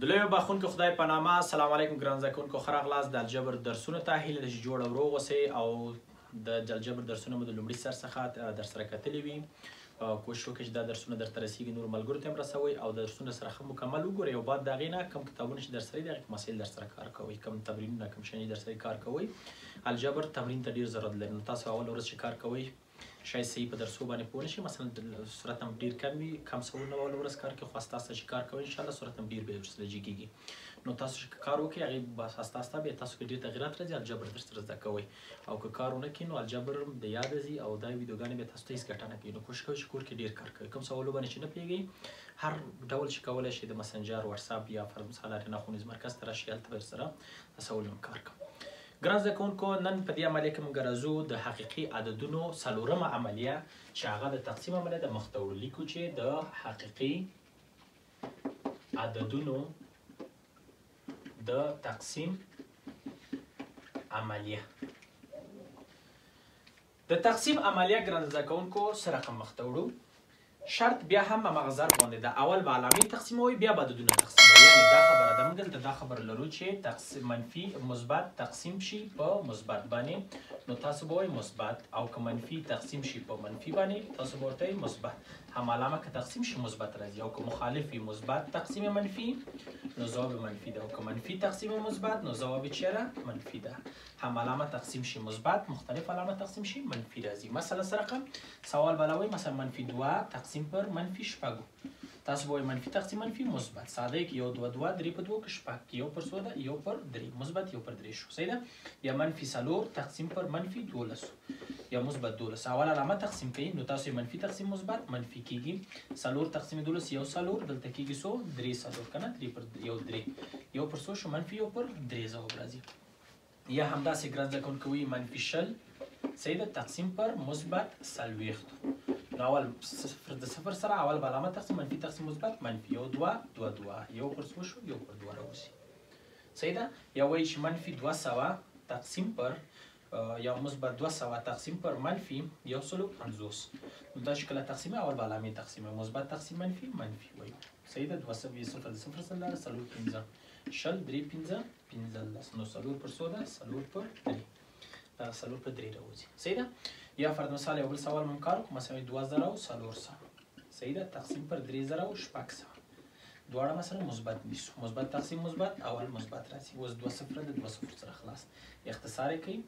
د لوی بخښونکو خدای په نامه. السلام علیکم ګران زده کوونکو، ښه راغلاست د الجبر درسونو ته. هیله ده چې جوړ او روغ اوسئ او د الجبر درسونه مو د لومړي سر څخه درسره کتلي وي. کوشش وکړئ چې دا درسونه درته رسیږي، نورو ملګرو ته هم رسوئ او د درسونو سره ښه مکمل وګورئ او بعد د هغې نه کوم کتابونه چې درسره دي هغې مسایل درسره کار کوئ، کوم تمرینونه کوم شیان درسره کار کوئ. الجبر تمرین ته ډېر ضرورت لري، نو تاسو اول ورځ چې کار کوئ شاید صحیح په درسو باندې پوه نشئ، مثلا صورت هم ډېر کم وي، کم سوالونه اول ورځ کار کوي، خو ستاسو چې کار کوئ انشاءالله صورت هم ډېر به ورسره جګ کېږي. نو تاسو چې کار وکړئ هغې به ستاسو بیا تاسو کې ډېر تغیرات راځي، الجبر درسره زده کوئ. او که کار ونه کړئ نو الجبر د یاده ځي او دا ویډیوګانې بیا تاسو ته هېڅ ګټه نه کوي. نو کوشش کوئ چې کور کې ډېر کار کوئ. کوم سوالونه باندې چې نه پوهېږئ هر ډول چې کولی شئ د مسنجر، واتساپ یا فرض مثال اریانا ښوونیز مرکز ته راشئ، هلته به سره سوالونه کار کوم. ګران زده کوونکو، نن په دې عملیه کې موږ راځو د حقیقي عددونو څلورمه عملیه چې هغه د تقسیم عملیه ده. مخ ته ولیکو چې د حقیقي عددونو د تقسیم عملیه. د تقسیم عملیه ګران زده کوونکو څه رقم مخ ته وړو؟ شرط بیا هم هماغه ضرب غوندې ده، اول به علامې تقسیموئ بیا به عددونه تقسیموئ. یعنې دا خبره ده، موږ دلته دا خبره لرو چې منفي مثبت تقسیم شي په مثبت باندې نو تاسو به وایئ مثبت، او که منفي تقسیم شي په منفي باندې تاسو به ورته وایئ مثبت. هم علامه که تقسیم شي مثبت راځي، او که مخالف وي مثبت تقسیم منفي نو ځواب منفي ده، او که منفي تقسیم مثبت نو ځواب چیرې منفي ده. هم علامه تقسیم شي مثبت، مختلف علامه تقسیم شي منفي راځي. مثلا څه رقم سوال بلوئ، مثلا منفي 2 تقسیم پر منفي شپږو، تاسو به وایئ منفي تقسیم منفي مثبت. ساده کې یو 2 2 3 په 2 کې شپږ، یو پر 100 ده، یو پر 3 مثبت، یو پر 3 شو، صحیح ده. یا منفي 4 تقسیم پر منفي 12 یا مثبت 12. اول علامه تقسیم کوي نو تاسو منفي تقسیم مثبت منفي کېږي. 4 تقسیم 12 یو 4 دلته کېږي 100 3 4 کنه 3 پر یو 3 یو پر 100 شو منفي یو پر 3 ځواب راځي. یا همداسې ګران زده کوونکي وایي منفي 20 صحیح ده تقسیم پر مثبت 40. نو اول د صفر سره اول به علامه تقسیم منفي تقسیم مثبت منفي یو 2 2 2 یو پر 100 شو یو پر 2 راوځي، صحیح ده. یا وایي چې منفي 200 تقسیم پر یا مثبت 200 تقسیم پر منفي 150. نو دا چې کله تقسیمه اول به علامې تقسیمه مثبت تقسیم منفي منفي وایو، صحیح ده. 200 صفر د صفر سره لاره 4 15 شل 3 15 15 نو 4 پر 100 ده 4 پر 3 دا 4 پر 3 راوځي، صحیح ده. یا فرض مثال یو بل سوال مونږ کار کوو، مثلا 2400 صحیح ده تقسیم پر 3600 دواړه مثلا مثبت نیسو، مثبت تقسیم مثبت اول مثبت راځي. اوس 2 صفر د 2 صفر سره خلاص اختصار یې کوي،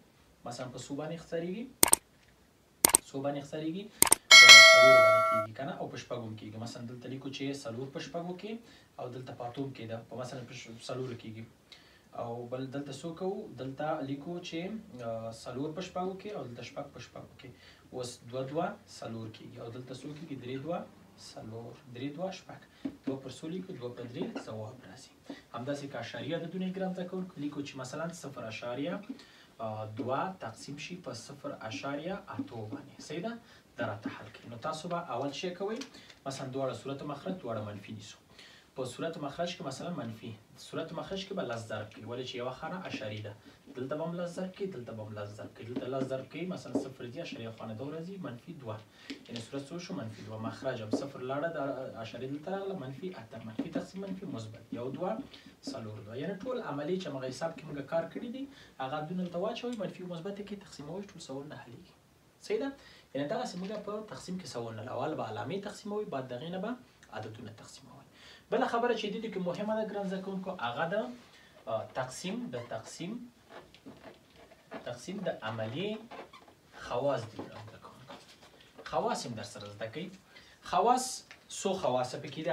مثلا په 100 باندې اختصاریږي، 100 باندې اختصاریږي په 4 باندې کېږي که نه، او په شپږو کېږي. مثلا دلته لیکو چې 4 په شپږو کې او دلته په اتو کې ده، په مثلا په 4 کېږي. او بل دلته څو کوو، دلته لیکو چې 4 په شپږو کې او دلته شپږ په شپږو کې. اوس 2 2 4 کېږي او دلته څو کېږي 3 2 4 3 2 شپږ 2 پر 100 لیکو 2 پر 3 ځواب راځي. همداسې که اشاریه عددونه یې ګران زده کوونکو لیکو چې مثلا 0.2 تقسیم شي په 0.8 باندې، صحیح ده. دا راته حل کوي. نو تاسو به اول شی کوئ، مثلا دواړه صورت مخرج دواړه منفي نیسو. په صورت مخرج کې مثلا منفي، صورت مخرج کې به لس ضرب کړي، ولې چې یوه خانه اشاري ده، دلته به هم لس ضرب کړي، دلته به هم لس ضرب کړي، دلته لس ضرب کړي مثلا صفر دي اشاریه خانه 2 راځي منفي 2 یعنې صورت څو شو منفي 2. مخرج هم صفر لاړه د اشاري دلته راغله منفي 8 منفي تقسیم منفي مثبت یو 2 4 2 یعنې ټول عملي چې هغه حساب کې موږ کار کړي دي هغه عددونه دلته واچوئ منفي او مثبت کې تقسیموئ ټول سوالونه حلېږي، صحیح ده. یعنې دغسې موږ په تقسیم کې سوالونه اول به علامې تقسیموئ بعد د هغې نه به عددونه تقسیموئ. بله خبره چې دې کې مهمه ده ګران زده کوونکو هغه د تقسیم د عملیې خواص دي ګران زده کوونکو. خواص هم در سره زده کوي. خواص څو خواص پکې دي؟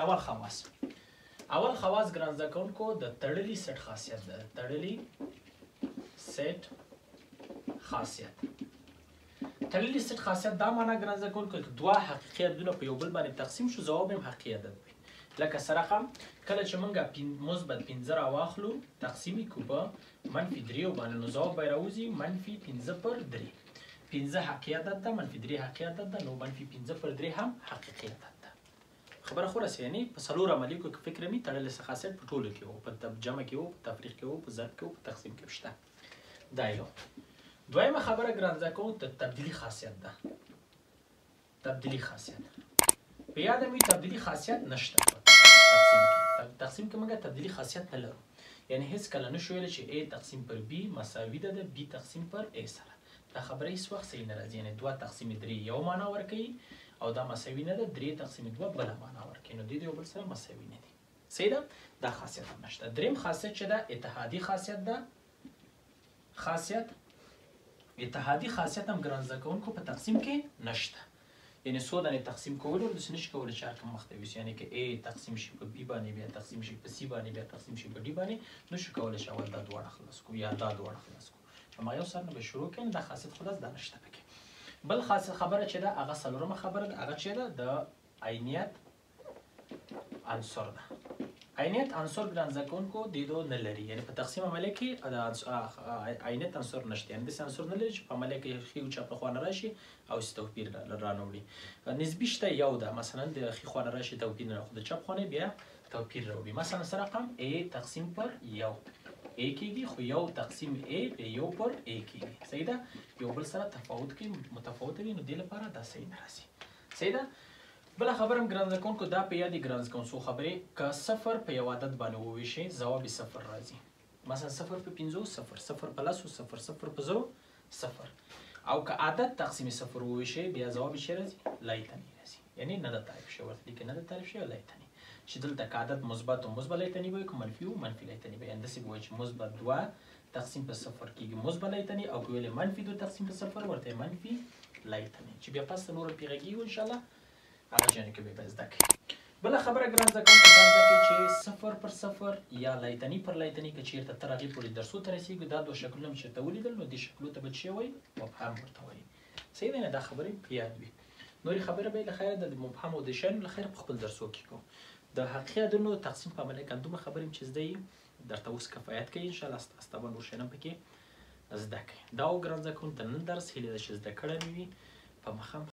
اول خواص ګران زده کوونکو د تړلي سیټ خاصیت ده، تړلي سیټ خاصیت. تړلي سیټ خاصیت دا معنا ګران زده کوونکو دوه حقیقي عددونه په یو بل باندې تقسیم شو ځواب هم حقیقي عدد وي. لکه څه رقم کله چې موږ مثبت 15 راواخلو تقسیم یې کړو په منفي 3 باندې نو ځواب به یې راوځي منفي 15 پر 3. 15 حقیقي عدد ده، منفي 3 حقیقي عدد ده، نو منفي 15 پر 3 هم حقیقي عدد ده. خبره خو راسي، یعنې په 4 عملیو کې فکر مې تړلی خاصیت په ټولو کې وو، په جمع کې وو، په تفریق کې وو، په ضرب کې وو، په تقسیم کې شته. دا یو. دویمه خبره ګران زده کوونکو د تبدیلي خاصیت ده. تبدیلي خاصیت په یاد مې تبدیلي خاصیت نشته. تقسیم کې موږ تبدیلی خاصیت نه لرو یعنی هیڅ کله نشو ویلی چې A تقسیم پر B مساوي ده د B تقسیم پر A سره دا خبره هیڅ وخت صحیح نه راځي یعنی 2 تقسیم 3 یو معنا ورکوي او دا مساوي نه ده 3 تقسیم 2 بله معنا ورکوي نو د یو بل سره مساوي نه دي صحیح ده دا خاصیت هم نشته دریم خاصیت چې ده اتحادي خاصیت ده اتحادي خاصیت هم ګران زده کوونکو په تقسیم کې نشته یعنی څو دانې تقسیم کولو داسې نشي کولی چې هر کوم مخته وي یعنی که A تقسیم شي په B باندې بیا تقسیم شي په C باندې بیا تقسیم شي په D باندې نشو کولی چې اول دا دواړه خلاص کړو یا دا دواړه خلاص کړو هماغه یو سر نه به شروع کړو دا خاصیت خو داسې دا نشته پکې بل خاصیت خبره چې ده هغه څلورمه خبره ده هغه چې ده د عینیت عنصر ده عینیت عنصر ګران زده کوونکو دیدو نه لري یعنی په تقسیم عملیه کې د عینیت عنصر نشته یعنی داسې عنصر نه لري چې په عملیه کې ښي او چپ له خوا نه راشي او هېڅ توپیر رانه وړي نسبي شته یو ده مثلا د ښي خوا نه راشي توپیر نه خو د چپ خوا نه بیا توپیر راوړي مثلا څه رقم A تقسیم پر یو A کېږي خو یو تقسیم A په یو پر A کېږي صحیح ده یو بل سره تفاوت کې متفاوته وي نو دې لپاره دا صحیح نه راځي صحیح ده بله خبره هم ګران زده کوونکو دا په یاد ګران زده کوم څو خبرې که صفر په یو عدد باندې وویشئ ځواب صفر راځي مثلا صفر په پنځو صفر صفر په لسو صفر صفر په زرو صفر او که عدد تقسیم صفر وویشئ بیا ځواب یې راځي لایتنی راځي یعنی نه ده تعریف شوی ورته لیکئ نه ده تعریف شوی لایتنی چې دلته که عدد مثبت و مثبت لایتنی به وي که منفي و منفي لایتنی به وي یعنې داسې به وایي چې مثبت 2 تقسیم په صفر کېږي مثبت لایتنی او که ویلې منفي 2 تقسیم په صفر ورته منفي لایتنی چې بیا پس نور پې غږېږو انشاءالله هغه جانې کې به زده کړئ بله خبره ګران زده کوونکو دا زده کړئ چې صفر پر صفر یا لایتني پر لایتني که چېرته تر هغې پورې درسو ته رسېږو دا دوه شکلونه مې چېرته ولیدل نو دې شکلو ته به څه وایي مبهم ورته وایي صحیح دی نه دا خبرې په یاد وي نورې خبره به یې له خیره د مبهم او د شیانو له خیره په خپل درسو کې کوو د حقیقي عددونو تقسیم په عملیه کې دومره خبرې چې زده یې درته اوس کفایت کوي انشاءالله ستا به نور شیان هم پکې زده کوي دا و ګران زده کوونکو د نن درس هیله ده چې زده کړی مې وي په مخه